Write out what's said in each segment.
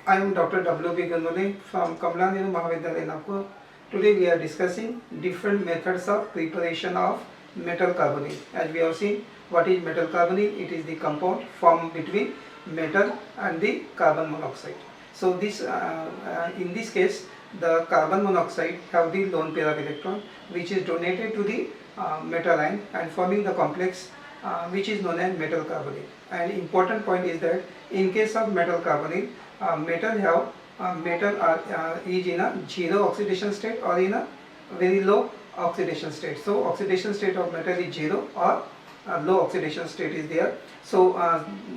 I am Dr. W. B. Ganguly from Kamla Nehru Mahavidyalaya, Nagpur. Today we are discussing different methods of preparation of metal carbonate. As we have seen, what is metal carbonate? It is the compound formed between metal and the carbon monoxide. So in this case, the carbon monoxide have the lone pair of electron, which is donated to the metal ion and forming the complex which is known as metal carbonate. And important point is that in case of metal carbonate, metal is in a zero oxidation state or in a very low oxidation state. So oxidation state of metal is zero or low oxidation state is there. So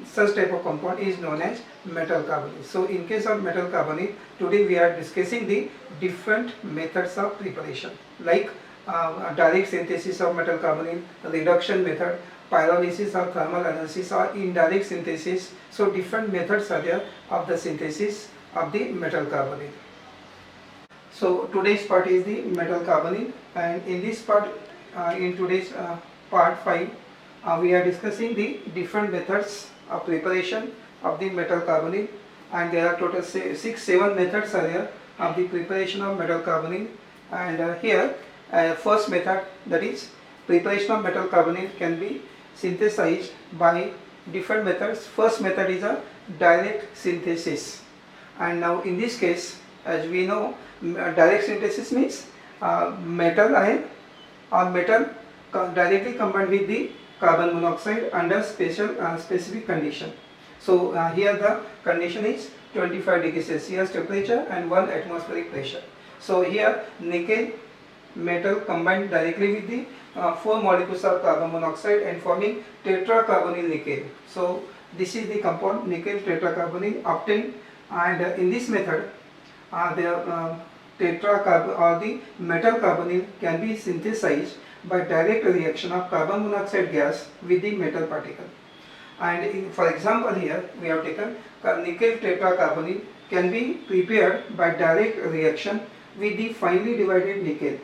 such type of compound is known as metal carbonate. So in case of metal carbonate, today we are discussing the different methods of preparation, like direct synthesis of metal carbonate, reduction method, pyrolysis or thermal analysis, or indirect synthesis. So different methods are there of the synthesis of the metal carbonate. So today's part is the metal carbonate, and in this part, in today's part 5, we are discussing the different methods of preparation of the metal carbonate, and there are total 7 methods are there of the preparation of metal carbonate. And here first method, that is preparation of metal carbonate, can be synthesized by different methods. First method is a direct synthesis, and now in this case, as we know, direct synthesis means metal ion or metal directly combined with the carbon monoxide under specific condition. So here the condition is 25 degrees Celsius temperature and 1 atmospheric pressure. So here nickel metal combined directly with the 4 molecules of carbon monoxide and forming tetracarbonyl nickel. So this is the compound nickel tetracarbonyl obtained, and in this method the tetracarbon or the metal carbonyl can be synthesized by direct reaction of carbon monoxide gas with the metal particle. And for example, here we have taken nickel tetracarbonyl can be prepared by direct reaction with the finely divided nickel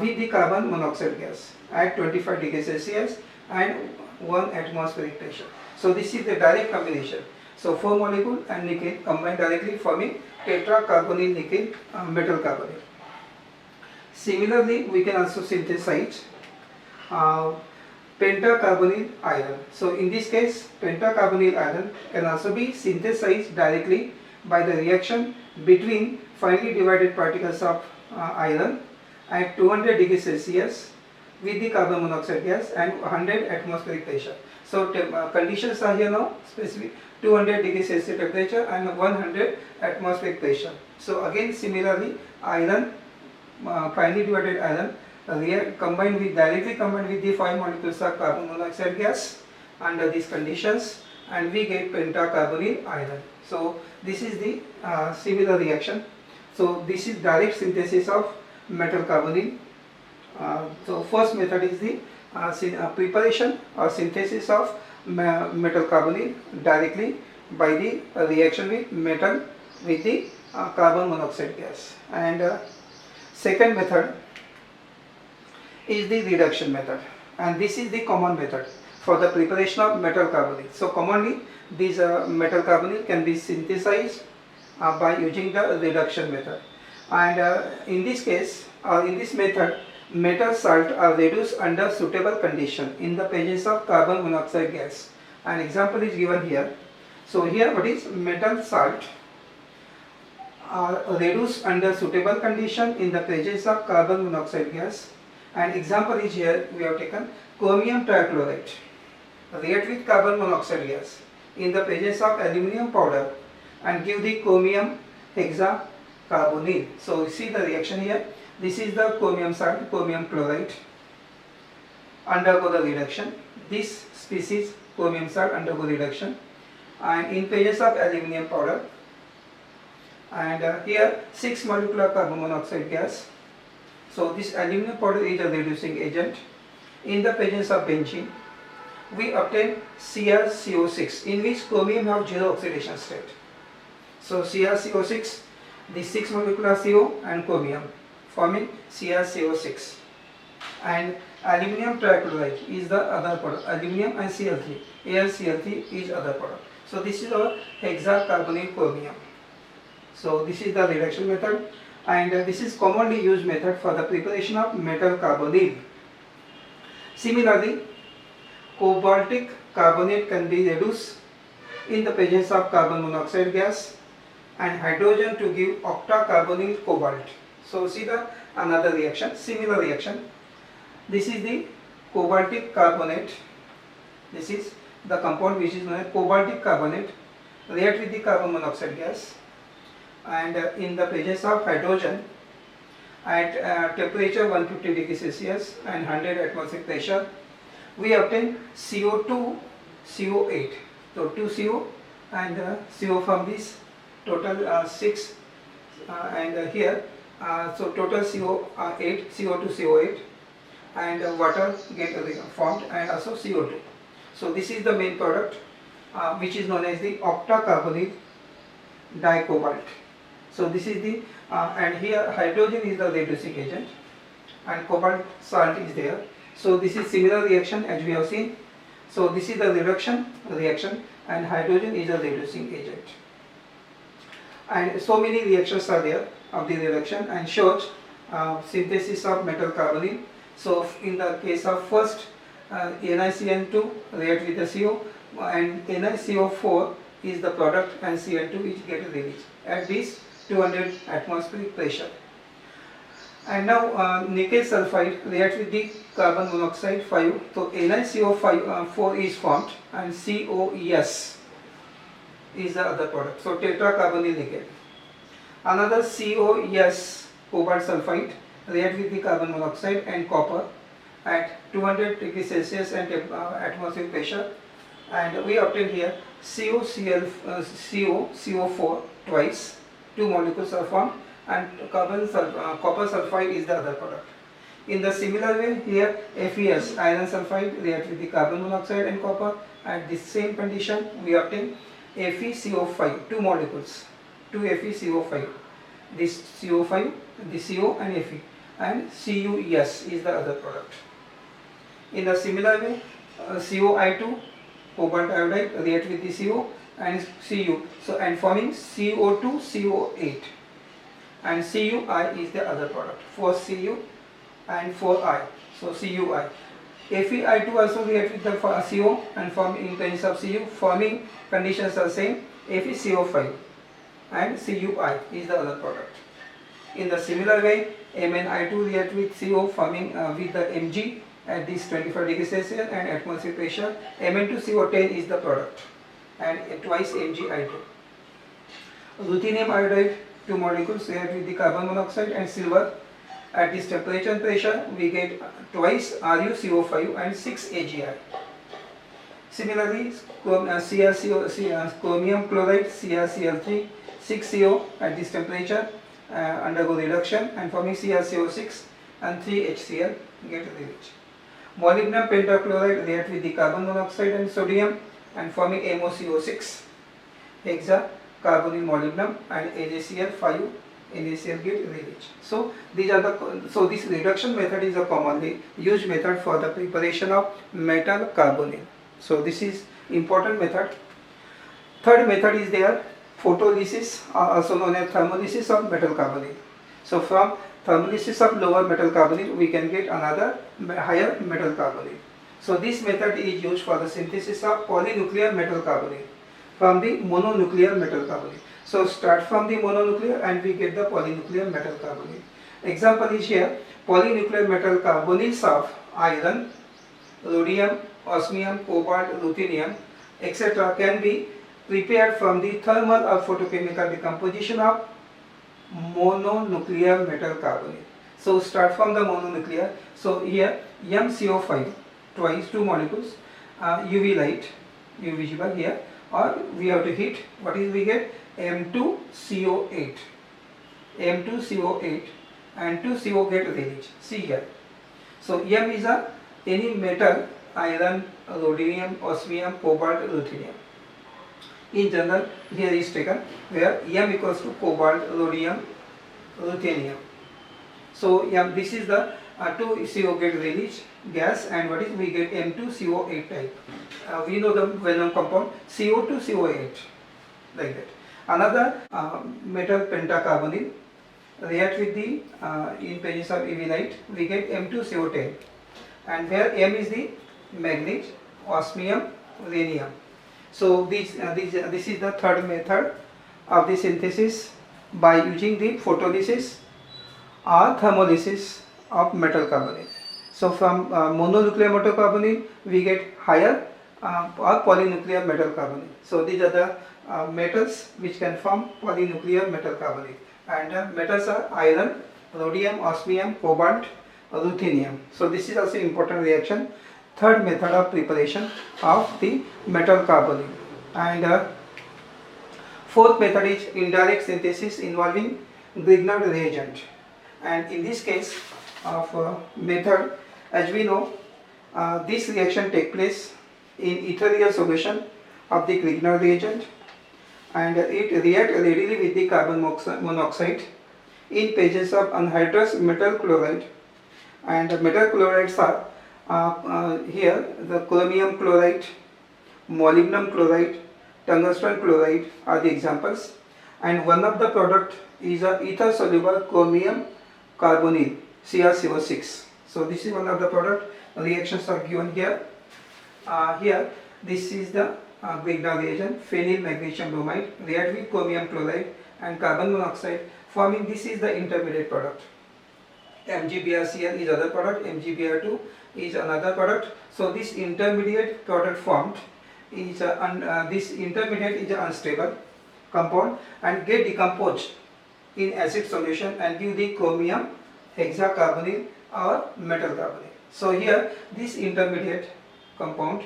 with the carbon monoxide gas at 25 degrees Celsius and 1 atmospheric pressure. So this is the direct combination. So 4 molecule and nickel combined directly forming tetracarbonyl nickel metal carbonate. Similarly, we can also synthesize pentacarbonyl iron. So in this case, pentacarbonyl iron can also be synthesized directly by the reaction between finely divided particles of iron at 200 degrees Celsius with the carbon monoxide gas and 100 atmospheric pressure. So conditions are here now specific: 200 degrees Celsius temperature and 100 atmospheric pressure. So again, similarly, iron, finely divided iron, directly combined with the 5 molecules of carbon monoxide gas under these conditions, and we get pentacarbonyl iron. So this is the similar reaction. So this is direct synthesis of metal carbonyl. So first method is the preparation or synthesis of metal carbonyl directly by the reaction with metal with the carbon monoxide gas. And second method is the reduction method, and this is the common method for the preparation of metal carbonyl. So commonly these metal carbonyl can be synthesized by using the reduction method, and in this case or in this method, metal salt are reduced under suitable condition in the presence of carbon monoxide gas. An example is given here. So here what is metal salt are reduced under suitable condition in the presence of carbon monoxide gas. An example is here we have taken chromium trichloride react with carbon monoxide gas in the presence of aluminum powder and give the chromium hexacarbonyl. So see the reaction here. This is the chromium salt, chromium chloride, undergo the reduction. This species chromium salt undergo reduction, and in presence of aluminum powder, and here 6 molecular carbon monoxide gas. So this aluminum powder is a reducing agent. In the presence of benzene, we obtain CrCO6, in which chromium have 0 oxidation state. So CrCO6, the 6 molecular CO and chromium forming CrCO6, and aluminum trichloride is the other product. Aluminum and Cl3, AlCl3 is other product. So this is our hexacarbonyl chromium. So this is the reduction method, and this is commonly used method for the preparation of metal carbonyl. Similarly, cobaltic carbonate can be reduced in the presence of carbon monoxide gas and hydrogen to give octacarbonyl cobalt. So see the another reaction, similar reaction. This is the cobaltic carbonate. This is the compound which is known as cobaltic carbonate. React with the carbon monoxide gas, and in the presence of hydrogen at temperature 150 degrees Celsius and 100 atmospheric pressure, we obtain CO2, CO8. So 2 CO and CO from this total 6 and here so total CO 8, CO2, CO8, and water get formed, and also CO2. So this is the main product which is known as the octacarbonyl dicobalt. So this is the and here hydrogen is the reducing agent and cobalt salt is there. So this is similar reaction as we have seen. So this is the reduction reaction and hydrogen is a reducing agent. And so many reactions are there of the reduction and shows synthesis of metal carbonyl. So in the case of first NiCN2 react with the CO, and NiCO4 is the product and Cn2 which get released at this 200 atmospheric pressure. And now nickel sulfide reacts with the carbon monoxide 5. So NiCO4 is formed and COS is the other product. So tetracarbonyl nickel. Another COS, cobalt sulfide, reacts with the carbon monoxide and copper at 200 degrees Celsius and atmospheric pressure, and we obtain here CO4 twice, 2 molecules are formed, and copper sulfide is the other product. In the similar way, here FeS, iron sulfide, reacts with the carbon monoxide and copper. At this same condition, we obtain FeCO5, 2 molecules, 2 FeCO5. This CO5, this CO and Fe, and CuS is the other product. In the similar way, COI2, cobalt iodide, react with the CO and Cu, so and forming CO2, CO8, and CuI is the other product, 4 Cu and 4I, so CuI. FeI2 also react with the CO and form in presence of Cu, forming conditions are same, FeCO5 and CuI is the other product. In the similar way, MnI2 react with CO, forming with the Mg at this 25 degrees Celsius and atmospheric pressure. Mn2CO10 is the product, and twice MgI2. Ruthenium iodide, 2 molecules react with the carbon monoxide and silver. At this temperature and pressure, we get twice RuCO5 and 6 AgI. Similarly, chromium chloride, CrCl3, 6 CO at this temperature undergo reduction and forming CrCO6 and 3 HCl get released. Molybdenum pentachloride react with the carbon monoxide and sodium and forming MoCO6, hexacarbonyl molybdenum, and NaCl5 NaCl get released. So these are this reduction method is a commonly used method for the preparation of metal carbonyl. So this is important method. Third method is there, photolysis, also known as thermolysis of metal carbonyl. So from thermolysis of lower metal carbonyl, we can get another higher metal carbonyl. So this method is used for the synthesis of polynuclear metal carbonyl from the mononuclear metal carbonyl. So start from the mononuclear and we get the polynuclear metal carbonyl. Example is here, polynuclear metal carbonyls of iron, rhodium, osmium, cobalt, ruthenium, etc. can be prepared from the thermal or photochemical decomposition of mononuclear metal carbonyl. So start from the mononuclear. So here MCO5 twice, 2 molecules, UV light, UV visible here, or we have to hit, what is we get, M2CO8, M2CO8 and 2 CO get released. See here. So M is any metal, iron, rhodium, osmium, cobalt, ruthenium. In general, here is taken where M equals to cobalt, rhodium, ruthenium. So this is the 2 CO get released gas, and what is we get M2CO8 type. We know the well-known compound CO2CO8 like that. Another metal pentacarbonyl react with the in presence of UV light, we get M2CO10, and where M is the manganese, osmium, rhenium. So this is the third method of the synthesis by using the photolysis or thermolysis of metal carbonyl. So from mononuclear metal carbonyl we get higher or polynuclear metal carbonyl. So these are the metals which can form polynuclear metal carbonyl, and metals are iron, rhodium, osmium, cobalt, ruthenium. So this is also important reaction. Third method of preparation of the metal carbonyl. And fourth method is indirect synthesis involving Grignard reagent. And in this case of method, as we know, this reaction takes place in ethereal solution of the Grignard reagent, and it reacts readily with the carbon monoxide in presence of anhydrous metal chloride. And metal chlorides are here the chromium chloride, molybdenum chloride, tungsten chloride are the examples, and one of the product is a ether soluble chromium carbonyl, CrCO6. So this is one of the product. Reactions are given here. Here this is the Grignard reagent, phenyl magnesium bromide react with chromium chloride and carbon monoxide, forming this is the intermediate product. MgBrCl is other product, MgBr2 is another product. So this intermediate product formed is this intermediate is an unstable compound and get decomposed in acid solution and give the chromium hexacarbonyl or metal carbonyl. So here this intermediate compound,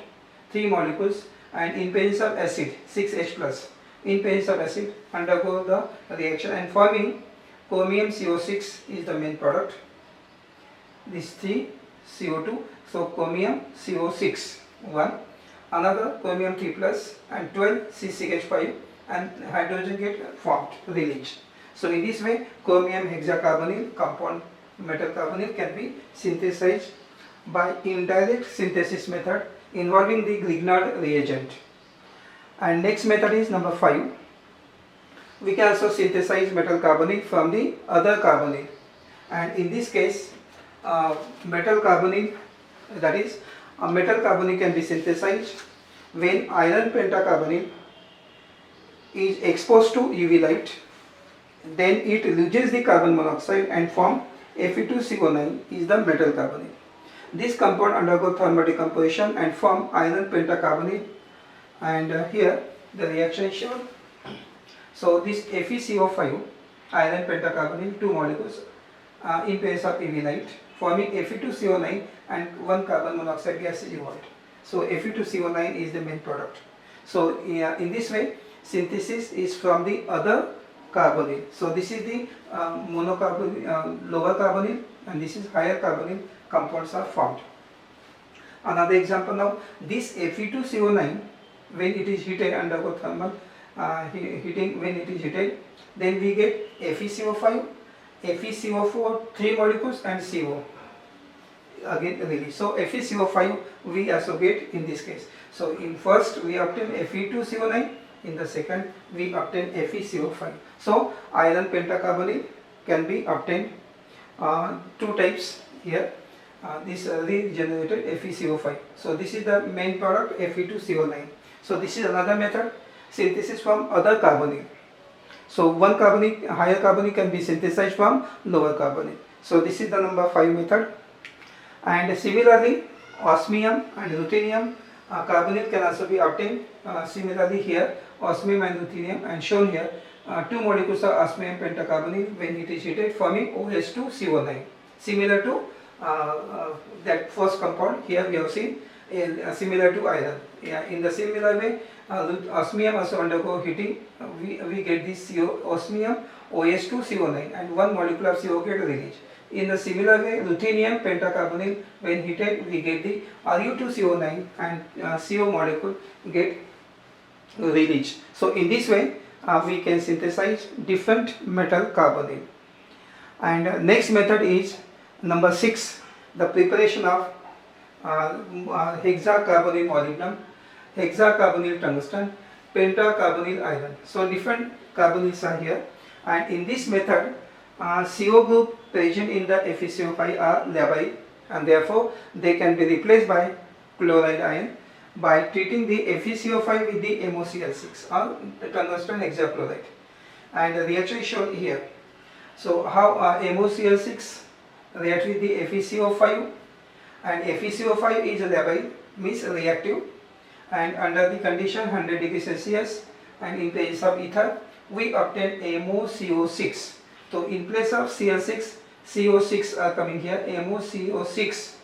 3 molecules, and in presence of acid 6H plus, in presence of acid undergo the reaction and forming chromium CO6 is the main product. This 3 CO2, so chromium CO6 1, another chromium 3 plus and 12 C6H5, and hydrogen get formed, released. So in this way chromium hexacarbonyl compound metal carbonyl can be synthesized by indirect synthesis method involving the Grignard reagent. And next method is number 5. We can also synthesize metal carbonyl from the other carbonyl, and in this case metal carbonyl, that is metal carbonyl can be synthesized when iron pentacarbonyl is exposed to UV light, then it loses the carbon monoxide and form Fe2CO9 is the metal carbonyl. This compound undergo thermal decomposition and form iron pentacarbonyl, and here the reaction is shown. So this FeCO5 iron pentacarbonyl 2 molecules in presence of UV light forming Fe2CO9 and 1 carbon monoxide gas is evolved. So Fe2CO9 is the main product. So in this way synthesis is from the other carbonyl. So this is the monocarbonyl, lower carbonyl, and this is higher carbonyl compounds are formed. Another example now, this Fe2CO9 when it is heated undergo thermal heating, when it is heated, then we get FeCO5, FeCO4 3 molecules and CO again release. So FeCO5 we also get in this case. So in first we obtain Fe2CO9, in the second we obtain FeCO5. So iron pentacarbonyl can be obtained 2 types here. This regenerated FeCO5. So this is the main product Fe2CO9. So this is another method, synthesis from other carbonyl. So one carbonyl, higher carbonyl can be synthesized from lower carbonyl. So this is the number 5 method. And similarly osmium and ruthenium carbonyl can also be obtained. Similarly here osmium and ruthenium, and shown here 2 molecules of osmium pentacarbonyl when it is heated forming OH2CO9, similar to that first compound. Here we have seen similar to iron. In the similar way osmium also undergo heating, we get this osmium OH2CO9 and 1 molecule of CO get released. In the similar way ruthenium pentacarbonyl when heated we get the Ru2CO9 and CO molecule get released. So in this way we can synthesize different metal carbonyl. And next method is number 6, the preparation of hexacarbonyl molybdenum, hexacarbonyl tungsten, pentacarbonyl iron. So different carbonyls are here, and in this method CO group present in the FeCO5 are labile, and therefore they can be replaced by chloride ion by treating the FeCO5 with the MoCl6 or tungsten hexachloride, and the reaction is shown here. So how MoCl6 react with the FeCO5, and FeCO5 is labile, means reactive, and under the condition 100 degrees Celsius and in place of ether we obtain MoCO6. So in place of Cl6, CO6 are coming here, MoCO6,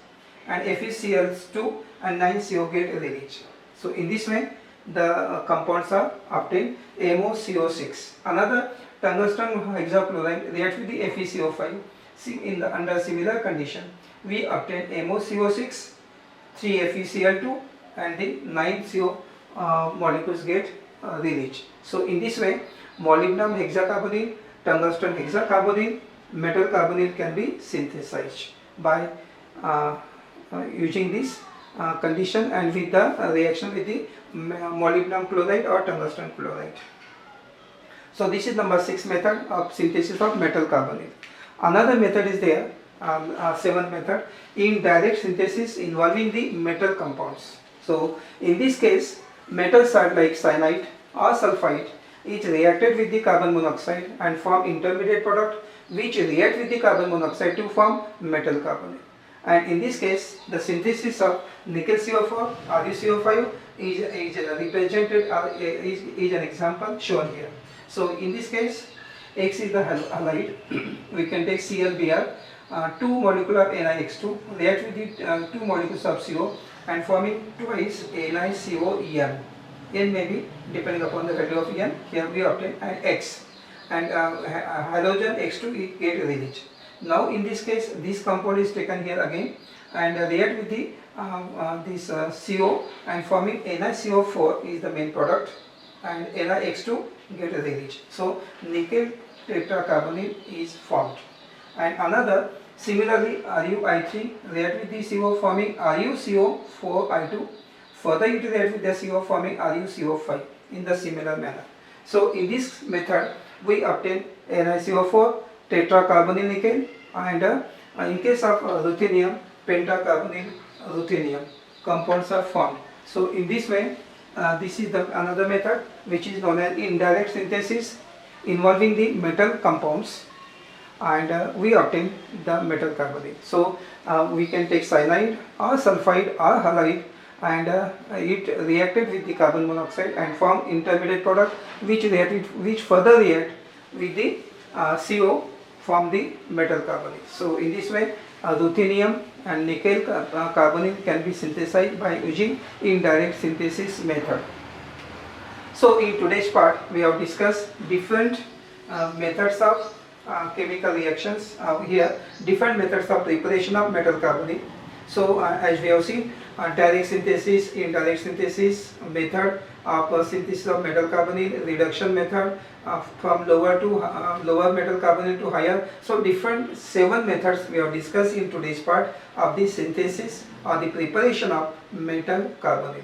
and FeCl2 and 9CO get released. So in this way the compounds are obtained, MoCO6. Another tungsten hexachloride reacts with the FeCO5. See, under similar condition we obtain MoCO6, 3 FeCl2 and the 9 CO molecules get released. So in this way molybdenum hexacarbonyl, tungsten hexacarbonyl, metal carbonyl can be synthesized by using this condition and with the reaction with the molybdenum chloride or tungsten chloride. So this is number 6 method of synthesis of metal carbonyl. Another method is there, 7th method, indirect synthesis involving the metal compounds. So in this case metals are like cyanide or sulfide is reacted with the carbon monoxide and form intermediate product which react with the carbon monoxide to form metal carbonyl. And in this case the synthesis of nickel CO4, RuCO5 is represented is an example shown here. So in this case X is the halide, we can take ClBr, 2 molecule of NiX2 react with the 2 molecules of CO and forming twice NiCO N. N may be depending upon the value of N. Here we obtain an X, and halogen X2 get released. Now in this case this compound is taken here again and react with the this CO and forming NiCO4 is the main product, and NiX2 get released. So nickel tetracarbonyl is formed. And another similarly RuI3 react with the CO forming RuCO4I2, further it react with the CO forming RuCO5 in the similar manner. So in this method we obtain NiCO4, tetracarbonyl nickel, and in case of ruthenium, pentacarbonyl ruthenium compounds are formed. So in this way this is the another method which is known as indirect synthesis involving the metal compounds, and we obtain the metal carbonyl. So we can take cyanide or sulfide or halide, and it reacted with the carbon monoxide and form intermediate product which further react with the CO form the metal carbonyl. So in this way ruthenium and nickel carbonyl can be synthesized by using indirect synthesis method. So in today's part we have discussed different methods of chemical reactions. Here different methods of preparation of metal carbonyl. So as we have seen, direct synthesis, indirect synthesis method of synthesis of metal carbonyl, reduction method from lower metal carbonyl to higher. So different 7 methods we have discussed in today's part of the synthesis or the preparation of metal carbonyl.